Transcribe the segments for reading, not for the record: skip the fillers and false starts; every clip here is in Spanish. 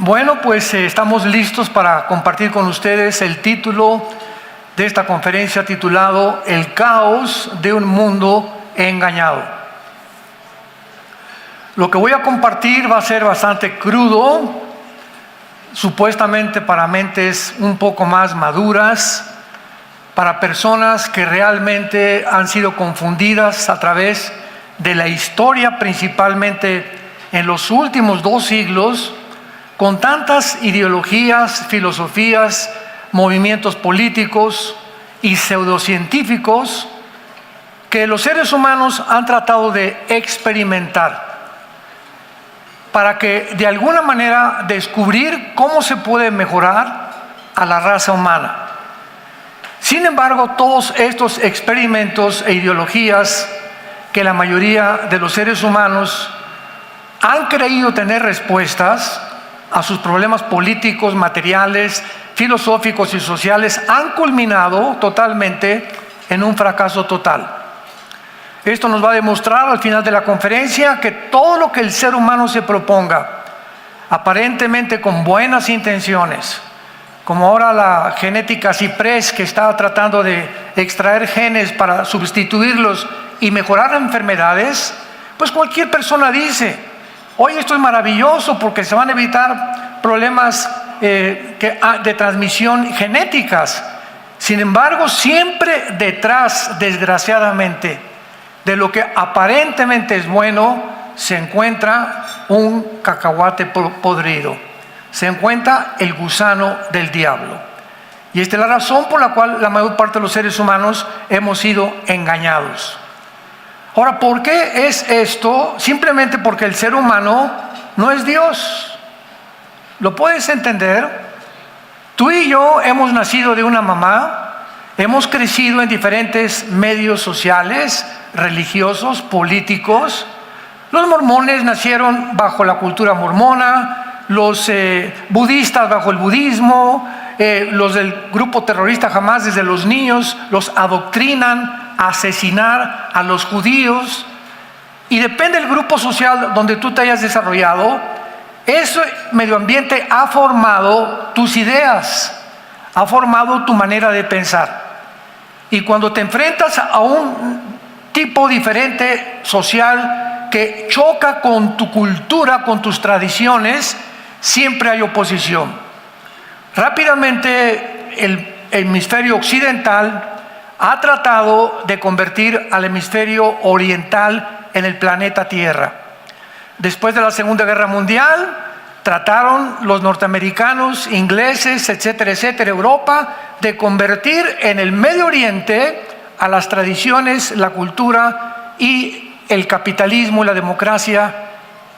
Bueno, pues estamos listos para compartir con ustedes el título de esta conferencia titulado El caos de un mundo engañado. Lo que voy a compartir va a ser bastante crudo, supuestamente para mentes un poco más maduras, para personas que realmente han sido confundidas a través de la historia, principalmente en los últimos 2 siglos, con tantas ideologías, filosofías, movimientos políticos y pseudocientíficos que los seres humanos han tratado de experimentar para que de alguna manera descubrir cómo se puede mejorar a la raza humana. Sin embargo, todos estos experimentos e ideologías que la mayoría de los seres humanos han creído tener respuestas a sus problemas políticos, materiales, filosóficos y sociales, han culminado totalmente en un fracaso total. Esto nos va a demostrar al final de la conferencia que todo lo que el ser humano se proponga, aparentemente con buenas intenciones, como ahora la genética CIPRES, que está tratando de extraer genes para sustituirlos y mejorar enfermedades, pues cualquier persona dice: oye, esto es maravilloso porque se van a evitar problemas de transmisión genéticas. Sin embargo, siempre detrás, desgraciadamente, de lo que aparentemente es bueno, se encuentra un cacahuate podrido. Se encuentra el gusano del diablo. Y esta es la razón por la cual la mayor parte de los seres humanos hemos sido engañados. Ahora, ¿por qué es esto? Simplemente porque el ser humano no es Dios. ¿Lo puedes entender? Tú y yo hemos nacido de una mamá, hemos crecido en diferentes medios sociales, religiosos, políticos. Los mormones nacieron bajo la cultura mormona, los budistas bajo el budismo, los del grupo terrorista Hamás desde los niños los adoctrinan a asesinar a los judíos, y depende del grupo social donde tú te hayas desarrollado, ese medio ambiente ha formado tus ideas, ha formado tu manera de pensar. Y cuando te enfrentas a un tipo diferente social que choca con tu cultura, con tus tradiciones, siempre hay oposición. Rápidamente el hemisferio occidental ha tratado de convertir al hemisferio oriental en el planeta Tierra. Después de la Segunda Guerra Mundial, trataron los norteamericanos, ingleses, etcétera, etcétera, Europa, de convertir en el Medio Oriente a las tradiciones, la cultura y el capitalismo y la democracia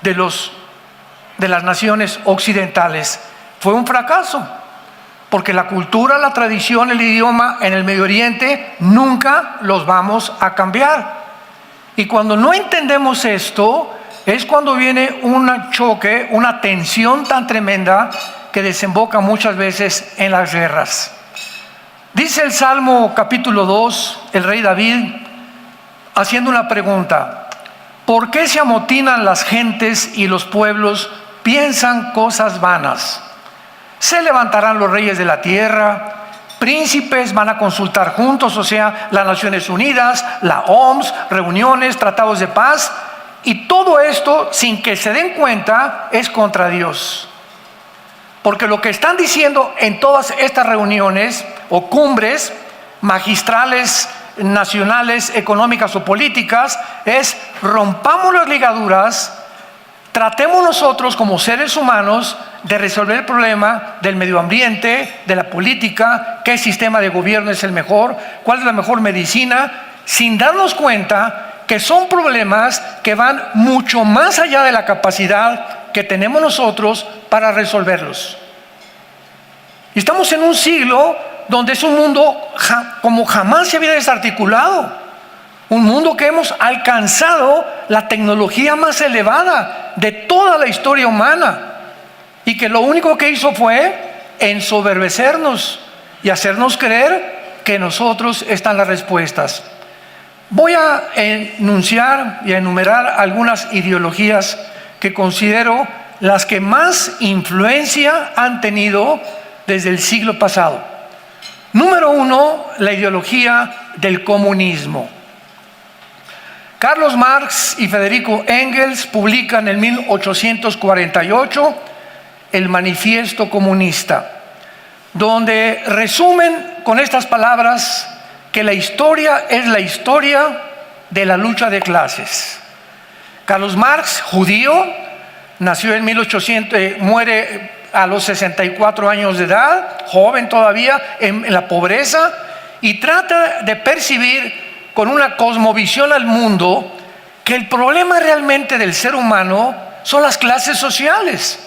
de las naciones occidentales. Fue un fracaso, porque la cultura, la tradición, el idioma en el Medio Oriente nunca los vamos a cambiar. Y cuando no entendemos esto, es cuando viene un choque, una tensión tan tremenda que desemboca muchas veces en las guerras. Dice el Salmo capítulo 2, el rey David, haciendo una pregunta: ¿por qué se amotinan las gentes y los pueblos piensan cosas vanas? Se levantarán los reyes de la tierra, príncipes van a consultar juntos, o sea, las Naciones Unidas, la OMS, reuniones, tratados de paz, y todo esto, sin que se den cuenta, es contra Dios. Porque lo que están diciendo en todas estas reuniones o cumbres magistrales, nacionales, económicas o políticas, es: rompamos las ligaduras, tratemos nosotros como seres humanos de resolver el problema del medio ambiente, de la política, qué sistema de gobierno es el mejor, cuál es la mejor medicina, sin darnos cuenta que son problemas que van mucho más allá de la capacidad que tenemos nosotros para resolverlos. Y estamos en un siglo donde es un mundo como jamás se había desarticulado. Un mundo que hemos alcanzado la tecnología más elevada de toda la historia humana, y que lo único que hizo fue ensoberbecernos y hacernos creer que en nosotros están las respuestas. Voy a enunciar y a enumerar algunas ideologías que considero las que más influencia han tenido desde el siglo pasado. Número uno, la ideología del comunismo. Carlos Marx y Federico Engels publican en 1848 el Manifiesto Comunista, donde resumen con estas palabras que la historia es la historia de la lucha de clases. Carlos Marx, judío, nació en 1800, muere a los 64 años de edad, joven todavía, en la pobreza, y trata de percibir con una cosmovisión al mundo que el problema realmente del ser humano son las clases sociales.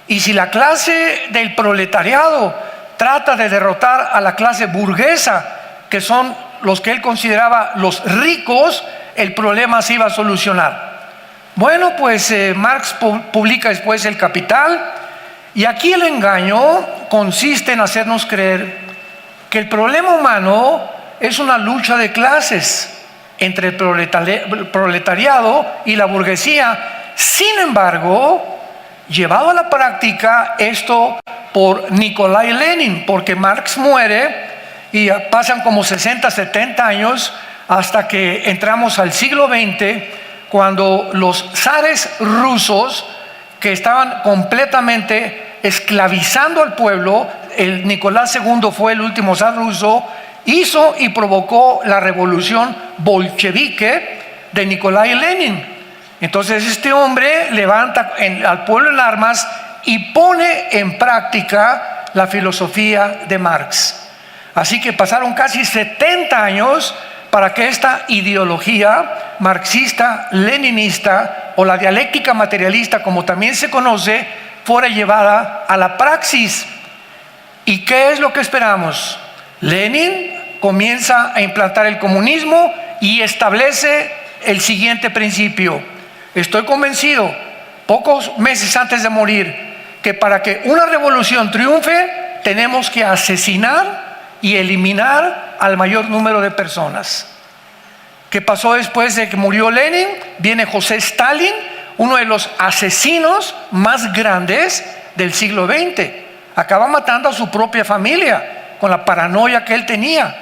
Y si la clase del proletariado trata de derrotar a la clase burguesa, que son los que él consideraba los ricos, el problema se iba a solucionar. Bueno, pues Marx publica después El Capital, y aquí el engaño consiste en hacernos creer que el problema humano es una lucha de clases entre el proletariado y la burguesía. Sin embargo, llevado a la práctica esto por Nikolai Lenin, porque Marx muere y pasan como 60, 70 años hasta que entramos al siglo XX, cuando los zares rusos, que estaban completamente esclavizando al pueblo, el Nicolás II fue el último zar ruso, hizo y provocó la revolución bolchevique de Nikolai Lenin. Entonces este hombre levanta al pueblo en armas y pone en práctica la filosofía de Marx. Así que pasaron casi 70 años para que esta ideología marxista, leninista, o la dialéctica materialista, como también se conoce, fuera llevada a la praxis. ¿Y qué es lo que esperamos? Lenin comienza a implantar el comunismo y establece el siguiente principio. Estoy convencido, pocos meses antes de morir, que para que una revolución triunfe, tenemos que asesinar y eliminar al mayor número de personas. ¿Qué pasó después de que murió Lenin? Viene José Stalin, uno de los asesinos más grandes del siglo XX. Acaba matando a su propia familia con la paranoia que él tenía.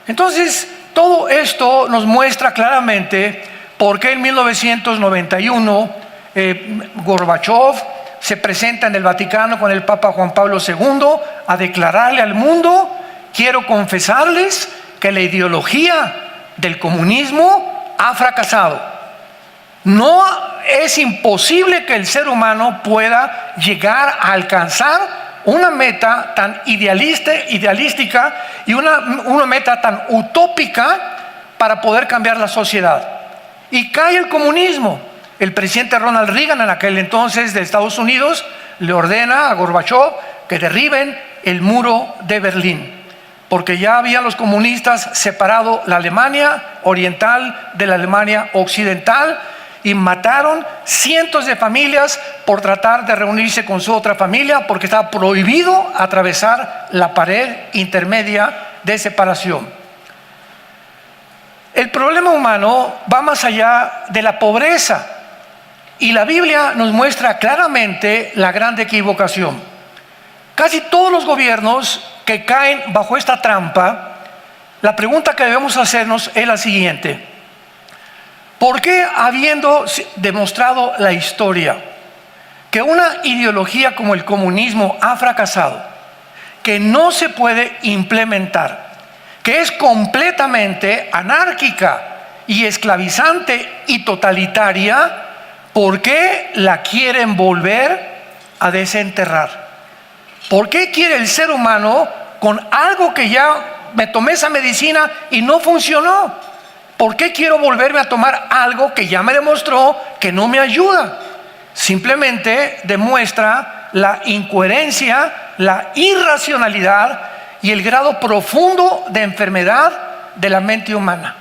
Entonces, todo esto nos muestra claramente por qué en 1991 Gorbachev se presenta en el Vaticano con el Papa Juan Pablo II a declararle al mundo: quiero confesarles que la ideología del comunismo ha fracasado. No es imposible que el ser humano pueda llegar a alcanzar una meta tan idealística y una meta tan utópica para poder cambiar la sociedad. Y cae el comunismo. El presidente Ronald Reagan, en aquel entonces de Estados Unidos, le ordena a Gorbachev que derriben el muro de Berlín, porque ya habían los comunistas separado la Alemania oriental de la Alemania occidental, y mataron cientos de familias por tratar de reunirse con su otra familia, porque estaba prohibido atravesar la pared intermedia de separación. El problema humano va más allá de la pobreza, y la Biblia nos muestra claramente la gran equivocación. Casi todos los gobiernos que caen bajo esta trampa, la pregunta que debemos hacernos es la siguiente: ¿por qué, habiendo demostrado la historia que una ideología como el comunismo ha fracasado, que no se puede implementar, que es completamente anárquica y esclavizante y totalitaria, por qué la quieren volver a desenterrar? ¿Por qué quiere el ser humano, con algo que ya me tomé esa medicina y no funcionó, por qué quiero volverme a tomar algo que ya me demostró que no me ayuda? Simplemente demuestra la incoherencia, la irracionalidad y el grado profundo de enfermedad de la mente humana.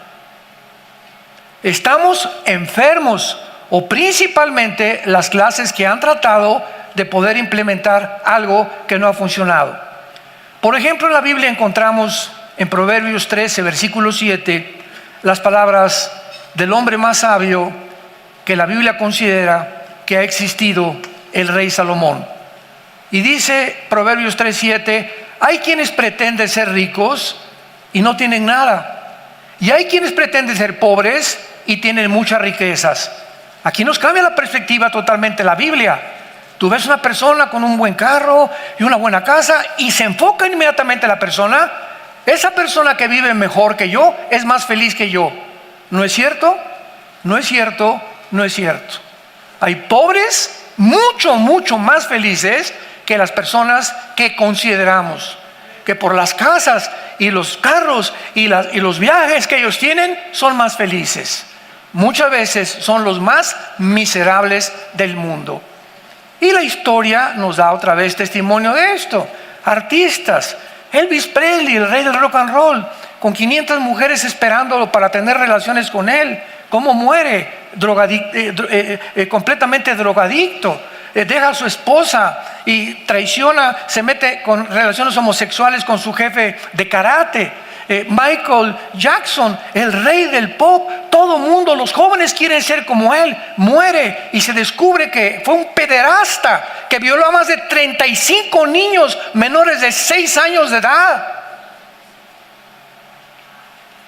Estamos enfermos, o principalmente las clases que han tratado de poder implementar algo que no ha funcionado. Por ejemplo, en la Biblia encontramos en Proverbios 13, versículo 7, las palabras del hombre más sabio que la Biblia considera que ha existido el rey Salomón. Y dice Proverbios 3:7, hay quienes pretenden ser ricos y no tienen nada, y hay quienes pretenden ser pobres y tienen muchas riquezas. Aquí nos cambia la perspectiva totalmente la Biblia. Tú ves una persona con un buen carro y una buena casa y se enfoca inmediatamente la persona. Esa persona que vive mejor que yo es más feliz que yo. ¿No es cierto? No es cierto, no es cierto. Hay pobres mucho, mucho más felices que las personas que consideramos, que por las casas y los carros y los viajes que ellos tienen son más felices. Muchas veces son los más miserables del mundo. Y la historia nos da otra vez testimonio de esto. Artistas, Elvis Presley, el rey del rock and roll, con 500 mujeres esperándolo para tener relaciones con él. ¿Cómo muere? Completamente drogadicto. Deja a su esposa y traiciona, se mete con relaciones homosexuales con su jefe de karate. Michael Jackson, el rey del pop, todo mundo, los jóvenes quieren ser como él, muere y se descubre que fue un pederasta que violó a más de 35 niños menores de 6 años de edad.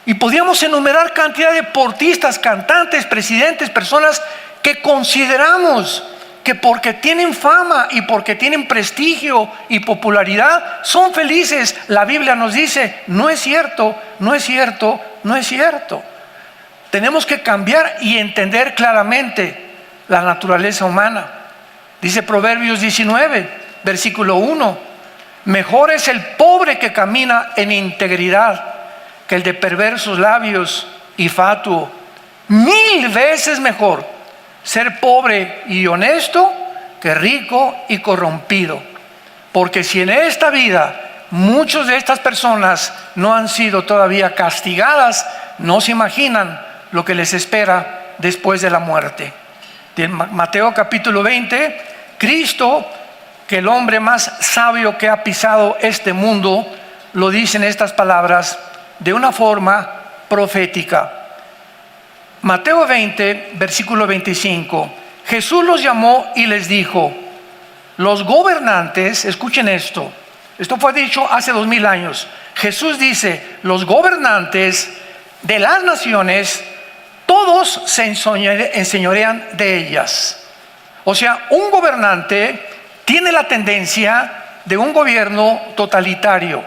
Y podíamos enumerar cantidad de deportistas, cantantes, presidentes, personas que consideramos que porque tienen fama y porque tienen prestigio y popularidad son felices. La Biblia nos dice, no es cierto, no es cierto, no es cierto. Tenemos que cambiar y entender claramente la naturaleza humana. Dice Proverbios 19, versículo 1, mejor es el pobre que camina en integridad que el de perversos labios y fatuo. 1000 veces mejor ser pobre y honesto que rico y corrompido. Porque si en esta vida muchas de estas personas no han sido todavía castigadas, no se imaginan lo que les espera después de la muerte. En Mateo capítulo 20, Cristo, que el hombre más sabio que ha pisado este mundo, lo dice en estas palabras de una forma profética. Mateo 20, versículo 25. Jesús los llamó y les dijo, los gobernantes, escuchen esto fue dicho hace 2000 años. Jesús dice, los gobernantes de las naciones, todos se enseñorean de ellas. O sea, un gobernante tiene la tendencia de un gobierno totalitario,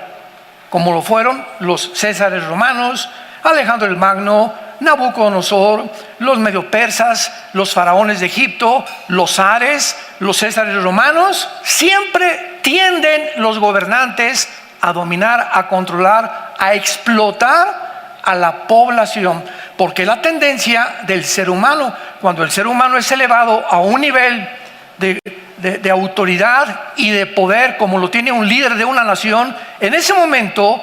como lo fueron los Césares romanos, Alejandro el Magno, Nabucodonosor, los medio persas, los faraones de Egipto, los zares, los Césares romanos. Siempre tienden los gobernantes a dominar, a controlar, a explotar a la población, porque la tendencia del ser humano, cuando el ser humano es elevado a un nivel de autoridad y de poder, como lo tiene un líder de una nación, en ese momento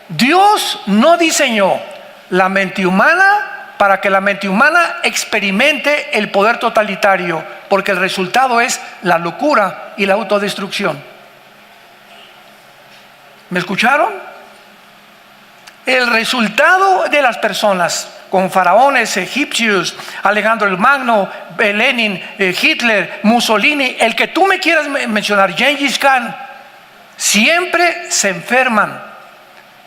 Dios no diseñó la mente humana para que la mente humana experimente el poder totalitario, porque el resultado es la locura y la autodestrucción. ¿Me escucharon? El resultado de las personas con faraones egipcios, Alejandro el Magno, Lenin, Hitler, Mussolini, el que tú me quieras mencionar, Gengis Khan, siempre se enferman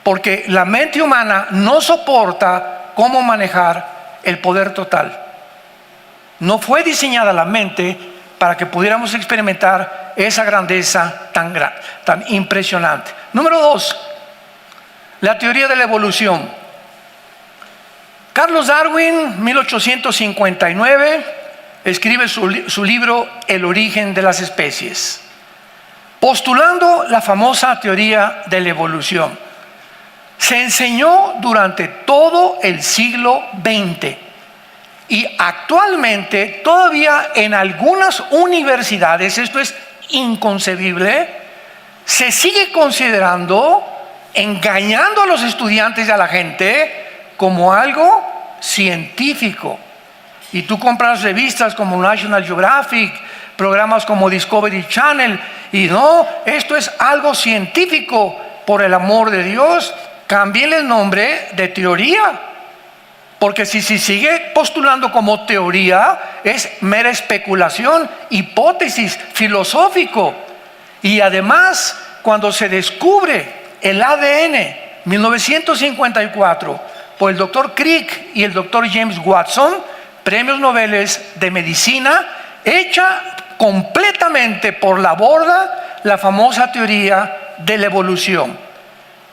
porque la mente humana no soporta cómo manejar el poder total. No fue diseñada la mente para que pudiéramos experimentar esa grandeza tan impresionante. Número 2, la teoría de la evolución. Carlos Darwin, 1859, escribe su libro El origen de las especies, postulando la famosa teoría de la evolución. Se enseñó durante todo el siglo XX y actualmente todavía en algunas universidades, esto es inconcebible, se sigue considerando, engañando a los estudiantes y a la gente, como algo científico. Y tú compras revistas como National Geographic, programas como Discovery Channel, y no, esto es algo científico. Por el amor de Dios, cámbienle el nombre de teoría. Porque si sigue postulando como teoría, es mera especulación, hipótesis, filosófico. Y además, cuando se descubre el ADN, 1954, por el doctor Crick y el doctor James Watson, premios Nobel de medicina, echa completamente por la borda la famosa teoría de la evolución.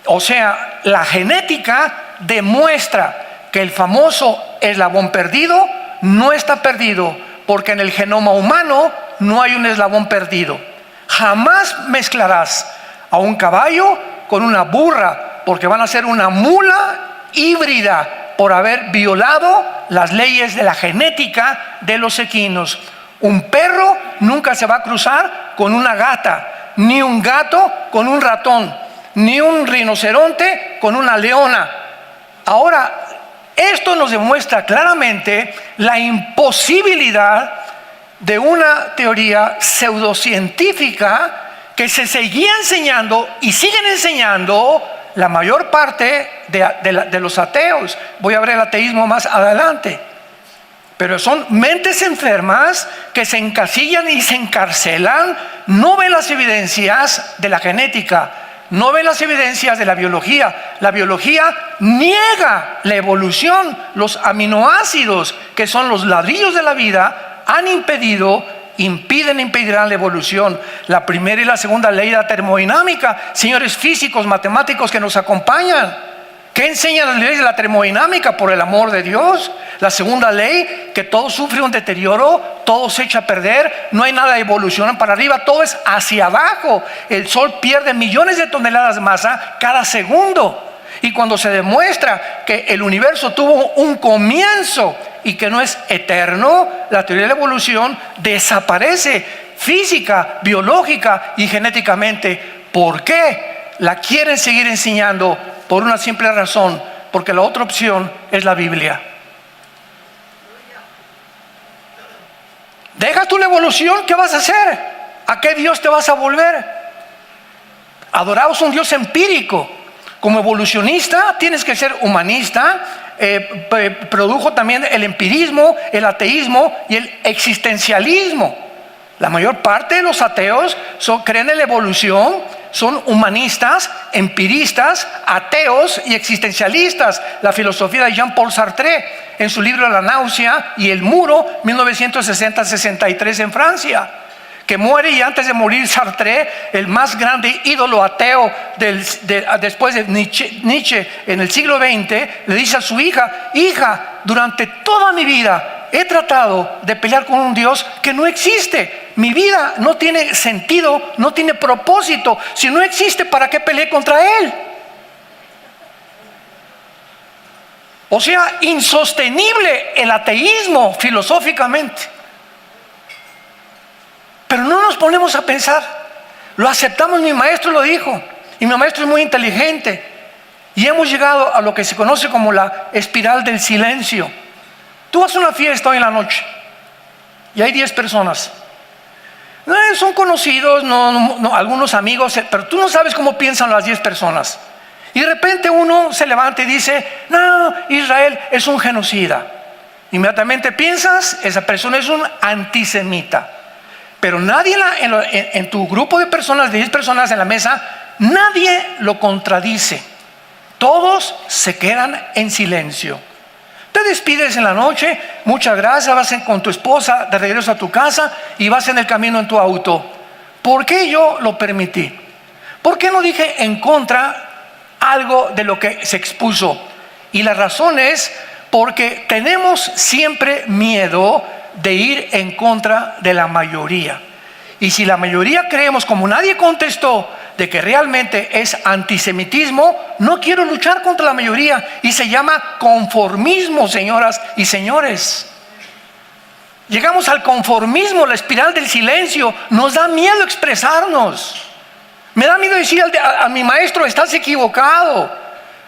O sea, la genética demuestra que el famoso eslabón perdido no está perdido, porque en el genoma humano no hay un eslabón perdido. Jamás mezclarás a un caballo con una burra, porque van a ser una mula híbrida por haber violado las leyes de la genética de los equinos. Un perro nunca se va a cruzar con una gata, ni un gato con un ratón, ni un rinoceronte con una leona. Ahora, esto nos demuestra claramente la imposibilidad de una teoría pseudocientífica que se seguía enseñando y siguen enseñando la mayor parte de los ateos. Voy a ver el ateísmo más adelante. Pero son mentes enfermas que se encasillan y se encarcelan, no ven las evidencias de la genética, no ven las evidencias de la biología. La biología niega la evolución. Los aminoácidos, que son los ladrillos de la vida, impedirán la evolución. La primera y la segunda ley de la termodinámica, señores físicos, matemáticos que nos acompañan, ¿qué enseñan las leyes de la termodinámica? Por el amor de Dios. La segunda ley, que todo sufre un deterioro, todo se echa a perder, no hay nada de evolución para arriba, todo es hacia abajo. El Sol pierde millones de toneladas de masa cada segundo. Y cuando se demuestra que el universo tuvo un comienzo y que no es eterno, la teoría de la evolución desaparece física, biológica y genéticamente. ¿Por qué? La quieren seguir enseñando por una simple razón, porque la otra opción es la Biblia. Dejas tú la evolución, ¿qué vas a hacer? ¿A qué Dios te vas a volver? Adoramos un Dios empírico. Como evolucionista tienes que ser humanista. Produjo también el empirismo, el ateísmo y el existencialismo. La mayor parte de los ateos creen en la evolución, son humanistas, empiristas, ateos y existencialistas. La filosofía de Jean-Paul Sartre, en su libro La náusea y el muro, 1960-63 en Francia, que muere, y antes de morir Sartre, el más grande ídolo ateo después de Nietzsche en el siglo XX, le dice a su hija: hija, durante toda mi vida he tratado de pelear con un Dios que no existe. Mi vida no tiene sentido, no tiene propósito. Si no existe, ¿para qué peleé contra Él? O sea, insostenible el ateísmo filosóficamente. Pero no nos ponemos a pensar. Lo aceptamos, mi maestro lo dijo. Y mi maestro es muy inteligente. Y hemos llegado a lo que se conoce como la espiral del silencio. Tú vas a una fiesta hoy en la noche y hay 10 personas. Son conocidos, algunos amigos, pero tú no sabes cómo piensan las 10 personas. Y de repente uno se levanta y dice: no, Israel es un genocida. Inmediatamente piensas, esa persona es un antisemita. Pero nadie en tu grupo de personas, de 10 personas en la mesa, nadie lo contradice. Todos se quedan en silencio. Te despides en la noche, muchas gracias, vas con tu esposa de regreso a tu casa y vas en el camino en tu auto. ¿Por qué yo lo permití? ¿Por qué no dije en contra algo de lo que se expuso? Y la razón es porque tenemos siempre miedo de ir en contra de la mayoría. Y si la mayoría creemos, como nadie contestó, de que realmente es antisemitismo, no quiero luchar contra la mayoría. Y se llama conformismo, señoras y señores. Llegamos al conformismo, la espiral del silencio. Nos da miedo expresarnos. Me da miedo decir a mi maestro: estás equivocado.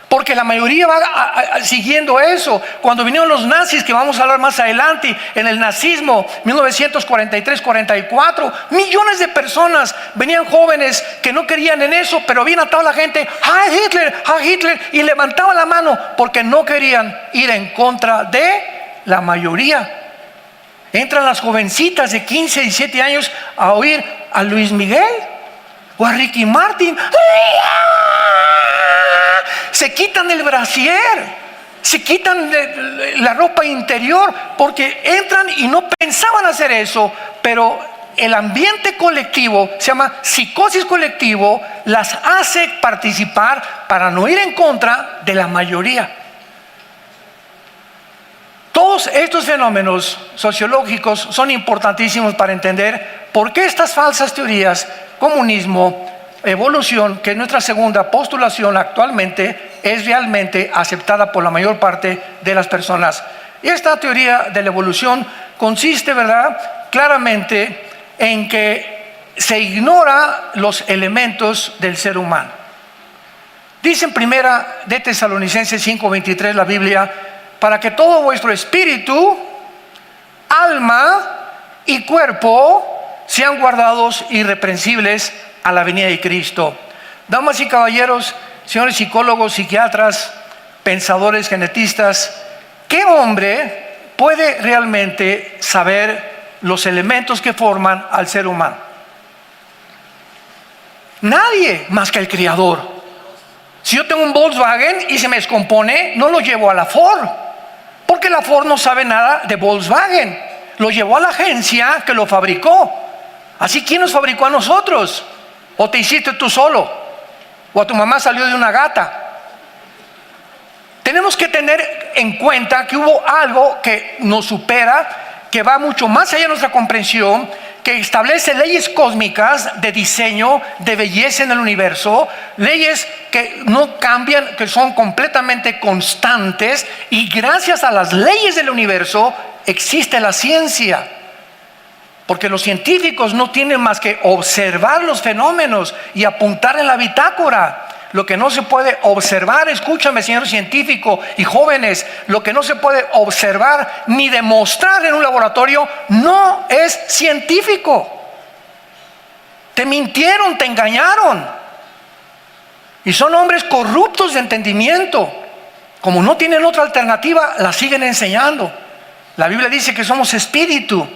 Porque la mayoría va siguiendo eso. Cuando vinieron los nazis, que vamos a hablar más adelante, en el nazismo, 1943-44, millones de personas venían jóvenes que no querían en eso, pero bien a toda la gente, ¡Heil Hitler! ¡Heil Hitler! Y levantaban la mano porque no querían ir en contra de la mayoría. Entran las jovencitas de 15, 17 años a oír a Luis Miguel o a Ricky Martin. Se quitan el brasier, se quitan la ropa interior porque entran y no pensaban hacer eso, pero el ambiente colectivo, se llama psicosis colectivo, las hace participar para no ir en contra de la mayoría. Todos estos fenómenos sociológicos son importantísimos para entender por qué estas falsas teorías, comunismo, evolución, que es nuestra segunda postulación actualmente, es realmente aceptada por la mayor parte de las personas. Y esta teoría de la evolución consiste, ¿verdad?, claramente en que se ignora los elementos del ser humano. Dice en primera de Tesalonicenses 5:23 la Biblia: para que todo vuestro espíritu, alma y cuerpo sean guardados irreprensibles a la venida de Cristo. Damas y caballeros, señores psicólogos, psiquiatras, pensadores, genetistas, ¿qué hombre puede realmente saber los elementos que forman al ser humano? Nadie más que el Creador. Si yo tengo un Volkswagen y se me descompone, no lo llevo a la Ford, porque la Ford no sabe nada de Volkswagen. Lo llevó a la agencia que lo fabricó. Así, ¿quién nos fabricó a nosotros? ¿O te hiciste tú solo? ¿O a tu mamá salió de una gata? Tenemos que tener en cuenta que hubo algo que nos supera, que va mucho más allá de nuestra comprensión, que establece leyes cósmicas de diseño, de belleza en el universo, leyes que no cambian, que son completamente constantes, y gracias a las leyes del universo existe la ciencia. Porque los científicos no tienen más que observar los fenómenos y apuntar en la bitácora. Lo que no se puede observar, escúchame, señor científico y jóvenes, lo que no se puede observar ni demostrar en un laboratorio no es científico. Te mintieron, te engañaron. Y son hombres corruptos de entendimiento. Como no tienen otra alternativa, la siguen enseñando. La Biblia dice que somos espíritu.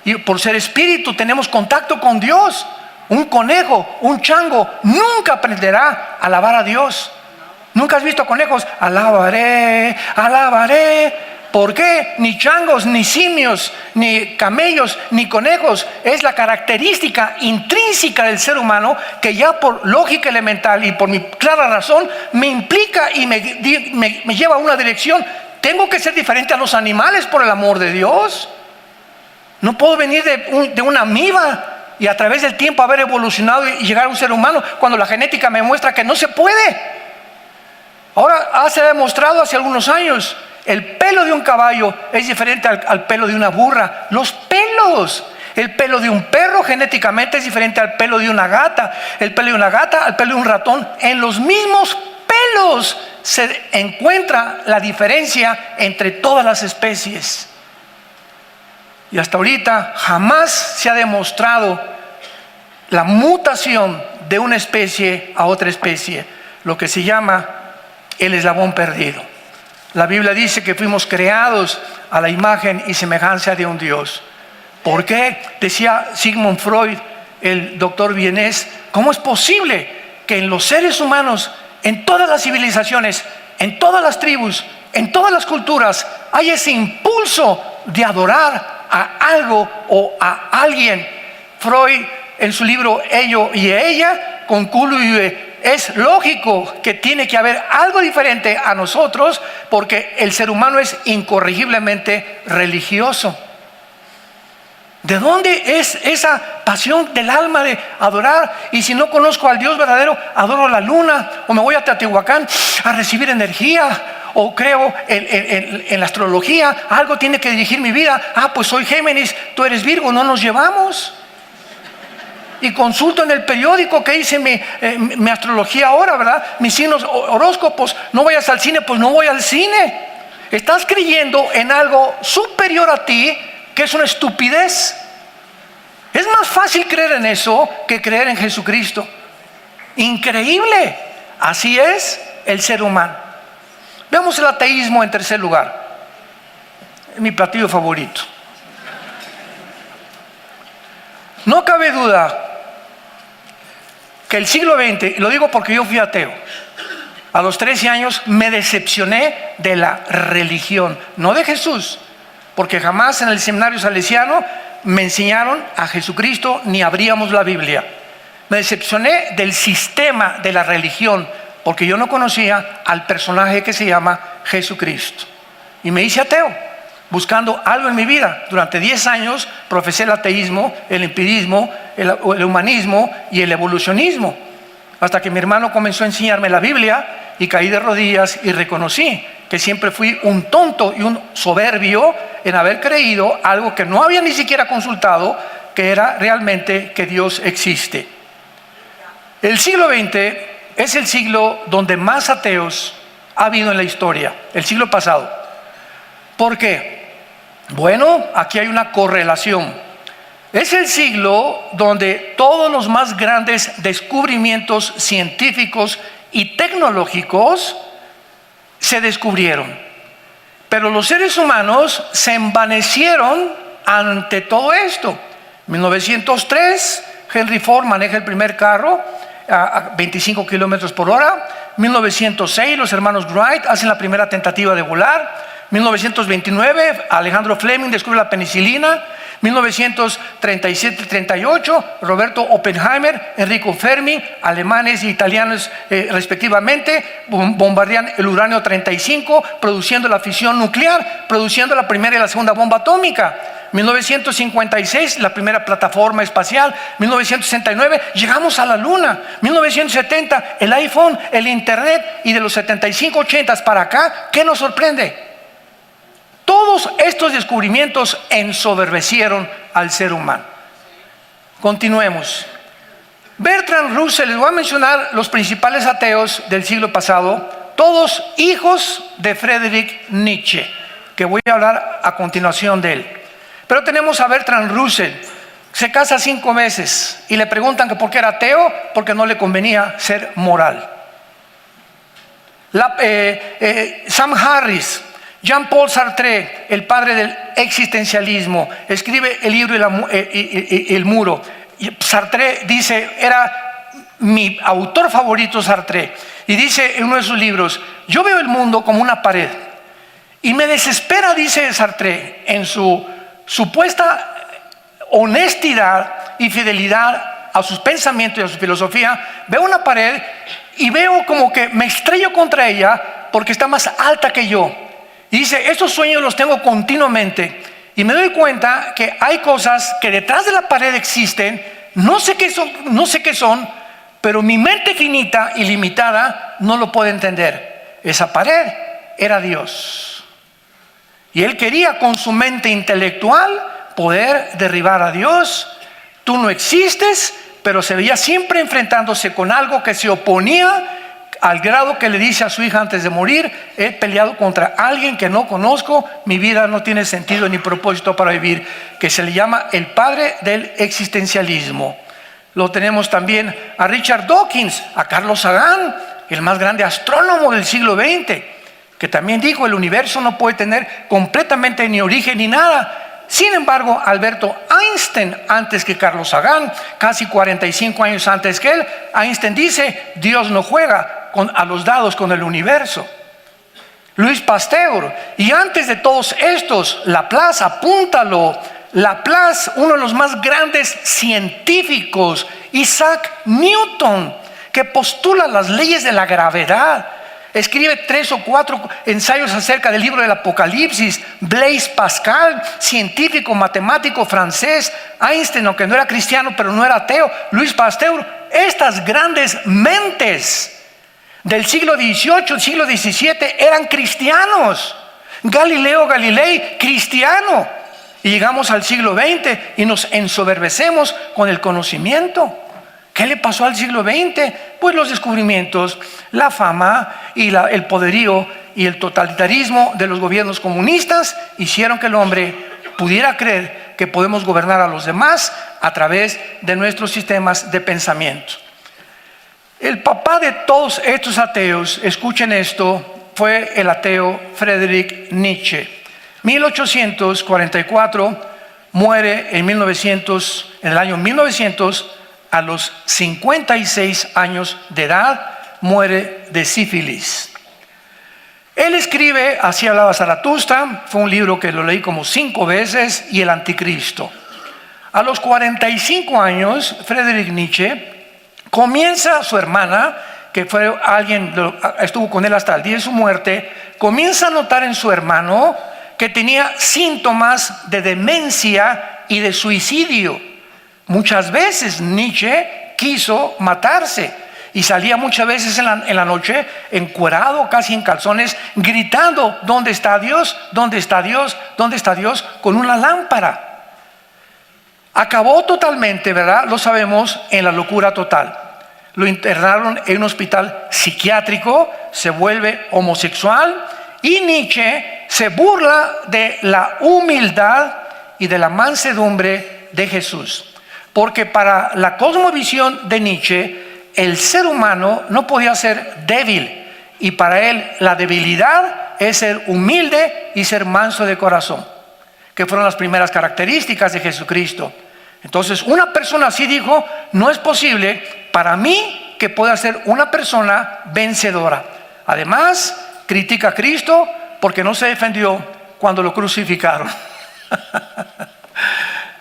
Y por ser espíritu tenemos contacto con Dios. Un conejo, un chango, nunca aprenderá a alabar a Dios. ¿Nunca has visto conejos? Alabaré, alabaré. ¿Por qué? Ni changos, ni simios, ni camellos, ni conejos. Es la característica intrínseca del ser humano que ya por lógica elemental y por mi clara razón me implica y me lleva a una dirección. Tengo que ser diferente a los animales, por el amor de Dios. No puedo venir de una amiba y a través del tiempo haber evolucionado y llegar a un ser humano cuando la genética me muestra que no se puede. Ahora se ha demostrado hace algunos años, el pelo de un caballo es diferente al pelo de una burra. Los pelos. El pelo de un perro genéticamente es diferente al pelo de una gata. El pelo de una gata al pelo de un ratón. En los mismos pelos se encuentra la diferencia entre todas las especies. Y hasta ahorita jamás se ha demostrado la mutación de una especie a otra especie, lo que se llama el eslabón perdido. La Biblia dice que fuimos creados a la imagen y semejanza de un Dios. ¿Por qué? Decía Sigmund Freud, el doctor vienés, ¿cómo es posible que en los seres humanos, en todas las civilizaciones, en todas las tribus, en todas las culturas, hay ese impulso de adorar a algo o a alguien? Freud, en su libro Ello y Ella, concluye: es lógico que tiene que haber algo diferente a nosotros porque el ser humano es incorregiblemente religioso. ¿De dónde es esa pasión del alma de adorar? Y si no conozco al Dios verdadero, adoro la luna, o me voy a Teotihuacán a recibir energía, o creo en la astrología, algo tiene que dirigir mi vida. Pues soy Géminis, tú eres Virgo, no nos llevamos. y consulto en el periódico que dice mi astrología ahora, ¿verdad? Mis signos, horóscopos. No vayas al cine, pues no voy al cine. Estás creyendo en algo superior a ti, que es una estupidez. Es más fácil creer en eso que creer en Jesucristo. Increíble. Así es el ser humano. Veamos el ateísmo en tercer lugar. Es mi platillo favorito. No cabe duda que el siglo XX, y lo digo porque yo fui ateo, a los 13 años me decepcioné de la religión, no de Jesús, porque jamás en el seminario salesiano me enseñaron a Jesucristo ni abríamos la Biblia. Me decepcioné del sistema de la religión, porque yo no conocía al personaje que se llama Jesucristo. Y me hice ateo, buscando algo en mi vida. Durante 10 años profesé el ateísmo, el empirismo, el humanismo y el evolucionismo. Hasta que mi hermano comenzó a enseñarme la Biblia y caí de rodillas y reconocí que siempre fui un tonto y un soberbio en haber creído algo que no había ni siquiera consultado, que era realmente que Dios existe. El siglo XX es el siglo donde más ateos ha habido en la historia, el siglo pasado. ¿Por qué? Bueno, aquí hay una correlación. Es el siglo donde todos los más grandes descubrimientos científicos y tecnológicos se descubrieron. Pero los seres humanos se envanecieron ante todo esto. 1903, Henry Ford maneja el primer carro a 25 kilómetros por hora. 1906, los hermanos Wright hacen la primera tentativa de volar. 1929, Alejandro Fleming descubre la penicilina. 1937-38, Roberto Oppenheimer, Enrico Fermi, alemanes e italianos respectivamente, bombardean el uranio 35, produciendo la fisión nuclear, produciendo la primera y la segunda bomba atómica. 1956, la primera plataforma espacial. 1969, llegamos a la luna. 1970, el iPhone, el internet, y de los 75, 80 para acá, ¿qué nos sorprende? Todos estos descubrimientos ensoberbecieron al ser humano. Continuemos. Bertrand Russell, les voy a mencionar los principales ateos del siglo pasado, todos hijos de Friedrich Nietzsche, que voy a hablar a continuación de él. Pero tenemos a Bertrand Russell, se casa 5 veces y le preguntan que por qué era ateo, porque no le convenía ser moral. Sam Harris, Jean-Paul Sartre, el padre del existencialismo, escribe el libro El Muro. Sartre dice, era mi autor favorito Sartre, y dice en uno de sus libros: yo veo el mundo como una pared y me desespera, dice Sartre, en su supuesta honestidad y fidelidad a sus pensamientos y a su filosofía. Veo una pared y veo como que me estrello contra ella porque está más alta que yo. Y dice, estos sueños los tengo continuamente y me doy cuenta que hay cosas que detrás de la pared existen, no sé qué son, pero mi mente finita y limitada no lo puede entender. Esa pared era Dios. Y él quería con su mente intelectual poder derribar a Dios. Tú no existes, pero se veía siempre enfrentándose con algo que se oponía, al grado que le dice a su hija antes de morir: he peleado contra alguien que no conozco, mi vida no tiene sentido ni propósito para vivir, que se le llama el padre del existencialismo. Lo tenemos también a Richard Dawkins, a Carl Sagan, el más grande astrónomo del siglo XX, que también dijo: el universo no puede tener completamente ni origen ni nada. Sin embargo, Alberto Einstein, antes que Carl Sagan, casi 45 años antes que él, Einstein dice: Dios no juega a los dados con el universo. Luis Pasteur, y antes de todos estos, Laplace, apúntalo, Laplace, uno de los más grandes científicos, Isaac Newton, que postula las leyes de la gravedad. Escribe 3 o 4 ensayos acerca del libro del Apocalipsis. Blaise Pascal, científico, matemático francés. Einstein, aunque no era cristiano, pero no era ateo. Luis Pasteur, estas grandes mentes del siglo XVIII, siglo XVII, eran cristianos. Galileo Galilei, cristiano. Y llegamos al siglo XX y nos ensoberbecemos con el conocimiento. ¿Qué le pasó al siglo XX? Pues los descubrimientos, la fama y el poderío y el totalitarismo de los gobiernos comunistas hicieron que el hombre pudiera creer que podemos gobernar a los demás a través de nuestros sistemas de pensamiento. El papá de todos estos ateos, escuchen esto, fue el ateo Friedrich Nietzsche. 1844, muere en el año 1900, a los 56 años de edad, muere de sífilis. Él escribe Así hablaba Zaratustra, fue un libro que lo leí como 5 veces, y El Anticristo. A los 45 años, Friedrich Nietzsche comienza, su hermana, que fue alguien, estuvo con él hasta el día de su muerte, comienza a notar en su hermano que tenía síntomas de demencia y de suicidio. Muchas veces Nietzsche quiso matarse y salía muchas veces en la noche encuerado, casi en calzones, gritando: ¿dónde está Dios? ¿Dónde está Dios? ¿Dónde está Dios? Con una lámpara. Acabó totalmente, ¿verdad? Lo sabemos, en la locura total. Lo internaron en un hospital psiquiátrico, se vuelve homosexual, y Nietzsche se burla de la humildad y de la mansedumbre de Jesús. Porque para la cosmovisión de Nietzsche, el ser humano no podía ser débil, y para él la debilidad es ser humilde y ser manso de corazón, que fueron las primeras características de Jesucristo. Entonces, una persona así dijo: no es posible para mí que pueda ser una persona vencedora. Además, critica a Cristo porque no se defendió cuando lo crucificaron.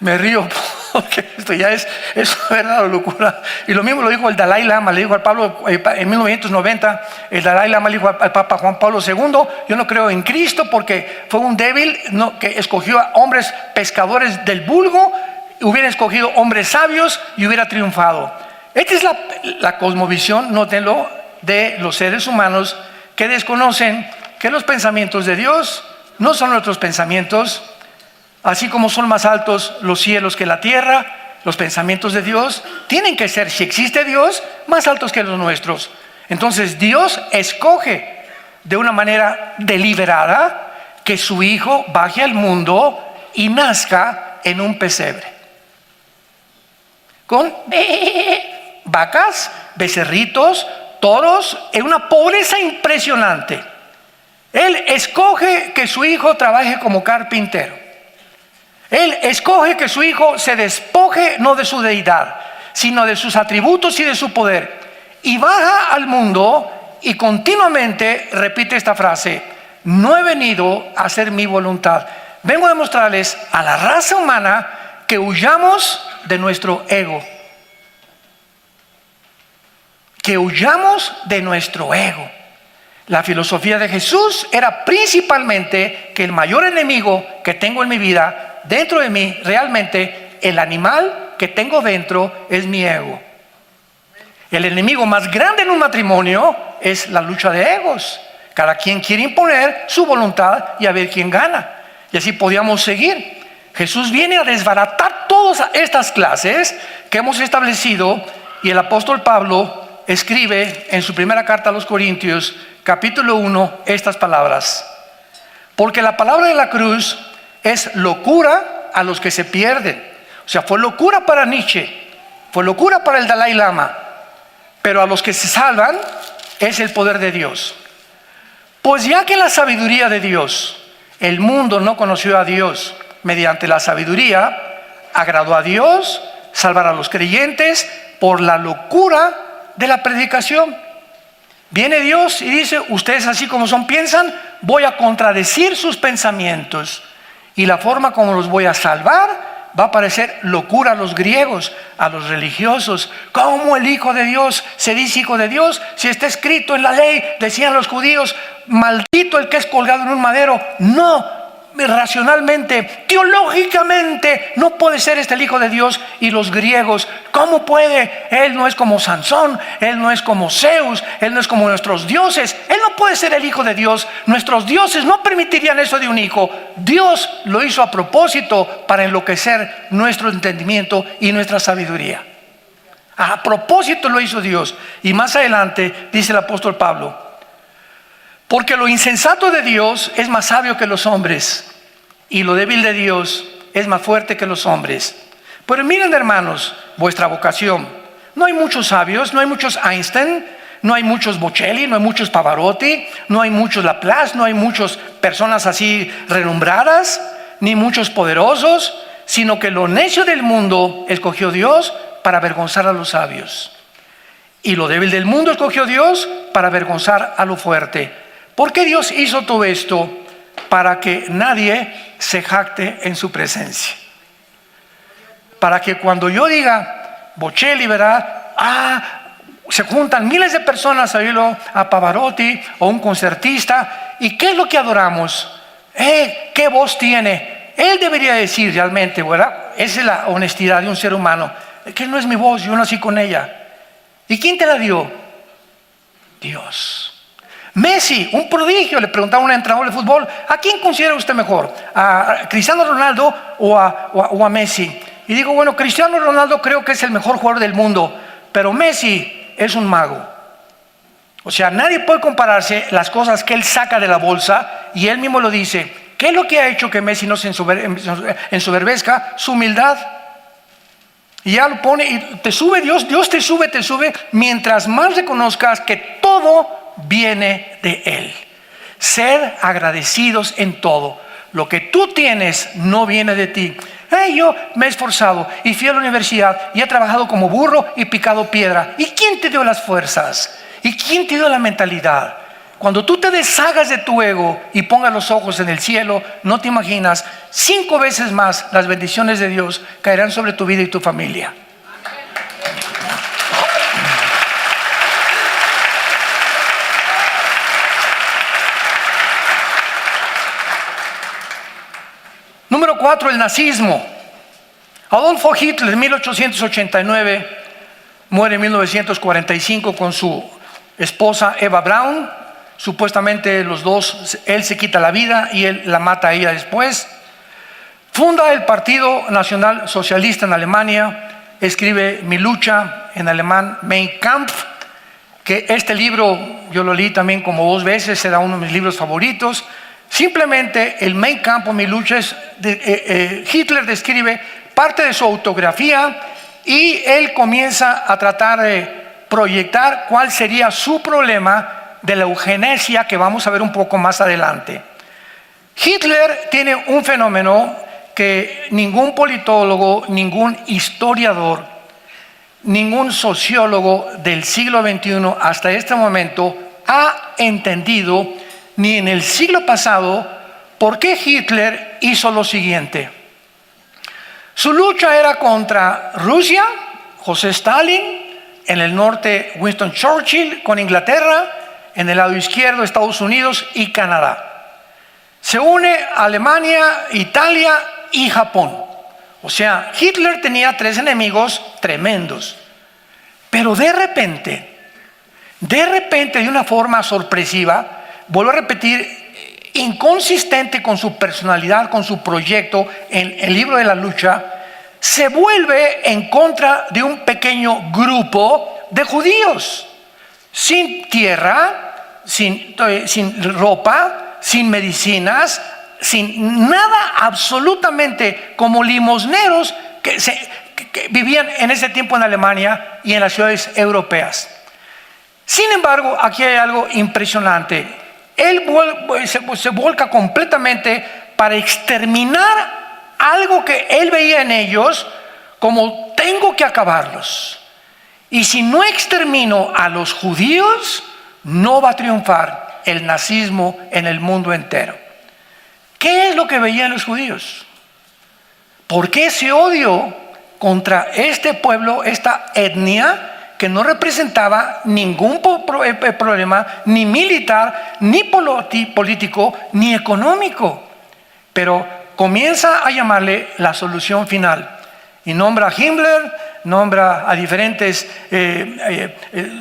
Me río porque esto ya es verdad, la locura. Y lo mismo lo dijo el Dalai Lama, le dijo al Pablo en 1990, el Dalai Lama le dijo al Papa Juan Pablo II: yo no creo en Cristo porque fue un débil que escogió a hombres pescadores del vulgo, hubiera escogido hombres sabios y hubiera triunfado. Esta es la cosmovisión, nótenlo, de los seres humanos que desconocen que los pensamientos de Dios no son nuestros pensamientos. Así como son más altos los cielos que la tierra, los pensamientos de Dios tienen que ser, si existe Dios, más altos que los nuestros. Entonces Dios escoge de una manera deliberada que su Hijo baje al mundo y nazca en un pesebre, con vacas, becerritos, toros, en una pobreza impresionante. Él escoge que su Hijo trabaje como carpintero. Él escoge que su Hijo se despoje no de su deidad, sino de sus atributos y de su poder. Y baja al mundo y continuamente repite esta frase: no he venido a hacer mi voluntad. Vengo a demostrarles a la raza humana que huyamos de nuestro ego. Que huyamos de nuestro ego. La filosofía de Jesús era principalmente que el mayor enemigo que tengo en mi vida, dentro de mí, realmente el animal que tengo dentro es mi ego. El enemigo más grande en un matrimonio es la lucha de egos. Cada quien quiere imponer su voluntad y a ver quién gana. Y así podíamos seguir. Jesús viene a desbaratar todas estas clases que hemos establecido, y el apóstol Pablo escribe en su primera carta a los Corintios, capítulo 1, estas palabras: porque la palabra de la cruz es locura a los que se pierden. O sea, fue locura para Nietzsche, fue locura para el Dalai Lama, pero a los que se salvan es el poder de Dios. Pues ya que la sabiduría de Dios, el mundo no conoció a Dios, mediante la sabiduría agradó a Dios salvar a los creyentes por la locura de la predicación. Viene Dios y dice: ustedes así como son piensan, voy a contradecir sus pensamientos, y la forma como los voy a salvar va a parecer locura a los griegos, a los religiosos. ¿Cómo el Hijo de Dios se dice Hijo de Dios? Si está escrito en la ley, decían los judíos: maldito el que es colgado en un madero. No, racionalmente, teológicamente, no puede ser el hijo de Dios. Y los griegos, ¿cómo puede? Él no es como Sansón, él no es como Zeus, él no es como nuestros dioses, él no puede ser el hijo de Dios. Nuestros dioses no permitirían eso de un hijo. Dios lo hizo a propósito para enloquecer nuestro entendimiento y nuestra sabiduría. A propósito lo hizo Dios. Y más adelante dice el apóstol Pablo: porque lo insensato de Dios es más sabio que los hombres, y lo débil de Dios es más fuerte que los hombres. Pero miren, hermanos, vuestra vocación. No hay muchos sabios, no hay muchos Einstein, no hay muchos Bocelli, no hay muchos Pavarotti, no hay muchos Laplace, no hay muchas personas así renombradas, ni muchos poderosos, sino que lo necio del mundo escogió Dios para avergonzar a los sabios. Y lo débil del mundo escogió Dios para avergonzar a lo fuerte. ¿Por qué Dios hizo todo esto? Para que nadie se jacte en su presencia. Para que cuando yo diga Bocelli, ¿verdad? Se juntan miles de personas a oírlo a Pavarotti o un concertista. ¿Y qué es lo que adoramos? ¿Qué voz tiene? Él debería decir realmente, ¿verdad? Esa es la honestidad de un ser humano. Que no es mi voz, yo nací con ella. ¿Y quién te la dio? Dios. Messi, un prodigio. Le preguntaba a un entrenador de fútbol: ¿a quién considera usted mejor? ¿A Cristiano Ronaldo o a Messi? Y digo, bueno, Cristiano Ronaldo creo que es el mejor jugador del mundo, pero Messi es un mago. O sea, nadie puede compararse las cosas que él saca de la bolsa, y él mismo lo dice. ¿Qué es lo que ha hecho que Messi no se ensoberbezca? Su humildad. Y ya lo pone, y te sube Dios te sube, mientras más reconozcas que todo viene de Él. Ser agradecidos en todo. Lo que tú tienes no viene de ti. Yo me he esforzado y fui a la universidad y he trabajado como burro y picado piedra. ¿Y quién te dio las fuerzas? ¿Y quién te dio la mentalidad? Cuando tú te deshagas de tu ego y pongas los ojos en el cielo, no te imaginas 5 veces más las bendiciones de Dios caerán sobre tu vida y tu familia. Número 4, el nazismo. Adolfo Hitler, en 1889, muere en 1945 con su esposa Eva Braun. Supuestamente los dos, él se quita la vida y él la mata a ella después. Funda el Partido Nacional Socialista en Alemania. Escribe Mi lucha, en alemán Mein Kampf, que este libro yo lo leí también como 2 veces, era uno de mis libros favoritos. Simplemente el Mein Kampf, Mi lucha, Hitler describe parte de su autografía, y él comienza a tratar de proyectar cuál sería su problema de la eugenesia, que vamos a ver un poco más adelante. Hitler tiene un fenómeno que ningún politólogo, ningún historiador, ningún sociólogo del siglo XXI hasta este momento ha entendido, ni en el siglo pasado, por qué Hitler hizo lo siguiente. Su lucha era contra Rusia, José Stalin; en el norte Winston Churchill con Inglaterra; en el lado izquierdo Estados Unidos y Canadá. Se une Alemania, Italia y Japón. O sea, Hitler tenía 3 enemigos tremendos. Pero de repente, de una forma sorpresiva, vuelvo a repetir, inconsistente con su personalidad, con su proyecto en el libro de la lucha, se vuelve en contra de un pequeño grupo de judíos, sin tierra, sin ropa, sin medicinas, sin nada, absolutamente, como limosneros que vivían en ese tiempo en Alemania y en las ciudades europeas. Sin embargo, aquí hay algo impresionante. Él se volca completamente para exterminar algo que él veía en ellos como: tengo que acabarlos. Y si no extermino a los judíos, no va a triunfar el nazismo en el mundo entero. ¿Qué es lo que veían los judíos? ¿Por qué ese odio contra este pueblo, esta etnia que no representaba ningún problema, ni militar, ni político, ni económico? pero comienza a llamarle la solución final. Y nombra a Himmler, nombra a diferentes